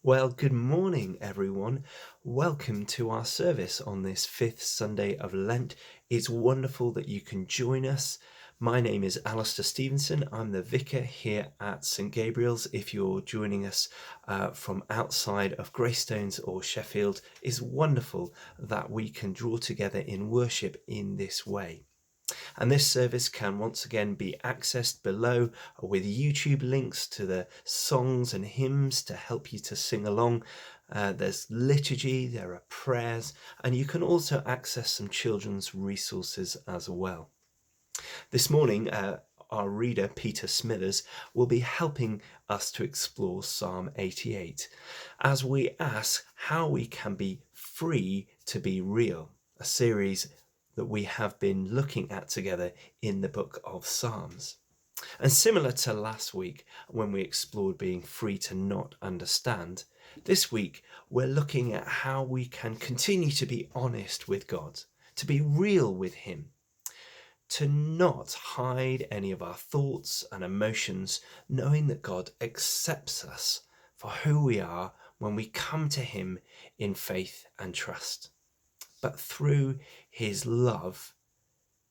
Well, good morning, everyone. Welcome to our service on this fifth Sunday of Lent. It's wonderful that you can join us. My name is Alistair Stevenson. I'm the vicar here at St Gabriel's. If you're joining us from outside of Greystones or Sheffield, it's wonderful that we can draw together in worship in this way. And this service can once again be accessed below with YouTube links to the songs and hymns to help you to sing along. There's liturgy, there are prayers, and you can also access some children's resources as well. This morning, our reader, Peter Smithers, will be helping us to explore Psalm 88 as we ask how we can be free to be real, a series that we have been looking at together in the book of Psalms. And similar to last week when we explored being free to not understand, this week we're looking at how we can continue to be honest with God, to be real with Him, to not hide any of our thoughts and emotions, knowing that God accepts us for who we are when we come to Him in faith and trust. But through His love,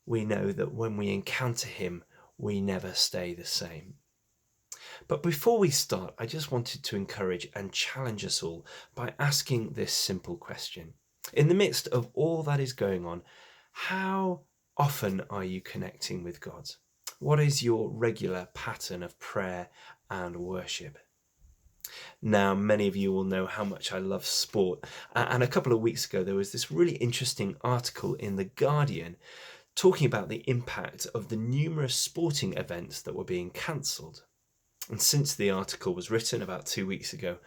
we know that when we encounter Him, we never stay the same. But before we start, I just wanted to encourage and challenge us all by asking this simple question. In the midst of all that is going on, how often are you connecting with God? What is your regular pattern of prayer and worship? Now, many of you will know how much I love sport. And a couple of weeks ago, there was this really interesting article in The Guardian talking about the impact of the numerous sporting events that were being cancelled. And since the article was written about 2 weeks ago,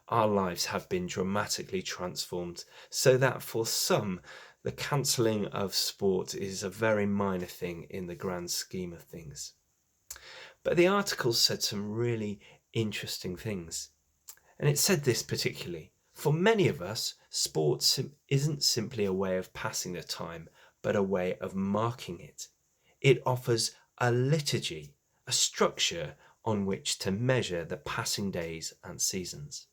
our lives have been dramatically transformed, so that for some, the cancelling of sport is a very minor thing in the grand scheme of things. But the article said some really interesting things. And it said this particularly: for many of us, sport isn't simply a way of passing the time, but a way of marking it. It offers a liturgy, a structure on which to measure the passing days and seasons.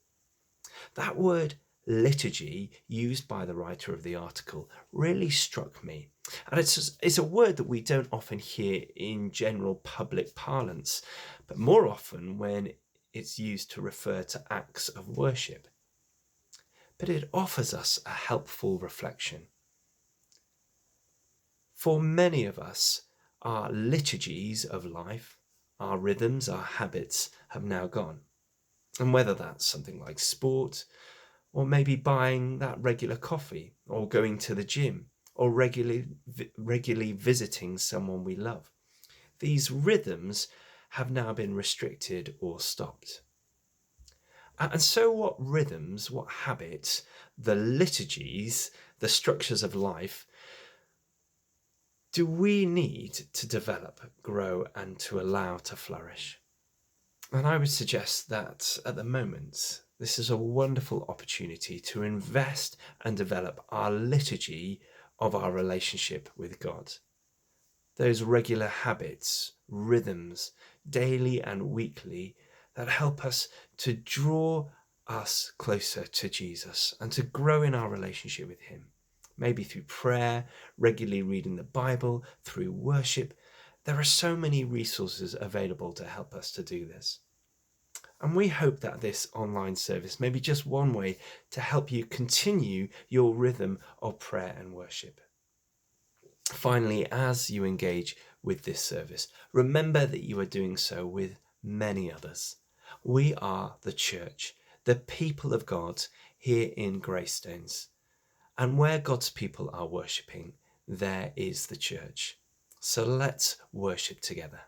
That word liturgy, used by the writer of the article, really struck me. And it's a word that we don't often hear in general public parlance, but more often when it's used to refer to acts of worship. But it offers us a helpful reflection. For many of us, our liturgies of life, our rhythms, our habits have now gone. And whether that's something like sport, or maybe buying that regular coffee, or going to the gym, or regularly visiting someone we love, these rhythms have now been restricted or stopped. And so what rhythms, what habits, the liturgies, the structures of life do we need to develop, grow, and to allow to flourish? And I would suggest that at the moment, this is a wonderful opportunity to invest and develop our liturgy of our relationship with God. Those regular habits, rhythms, daily and weekly, that help us to draw us closer to Jesus and to grow in our relationship with Him. Maybe through prayer, regularly reading the Bible, through worship. There are so many resources available to help us to do this. And we hope that this online service may be just one way to help you continue your rhythm of prayer and worship. Finally, as you engage with this service, remember that you are doing so with many others. We are the church, the people of God here in Greystones. And where God's people are worshipping, there is the church. So let's worship together.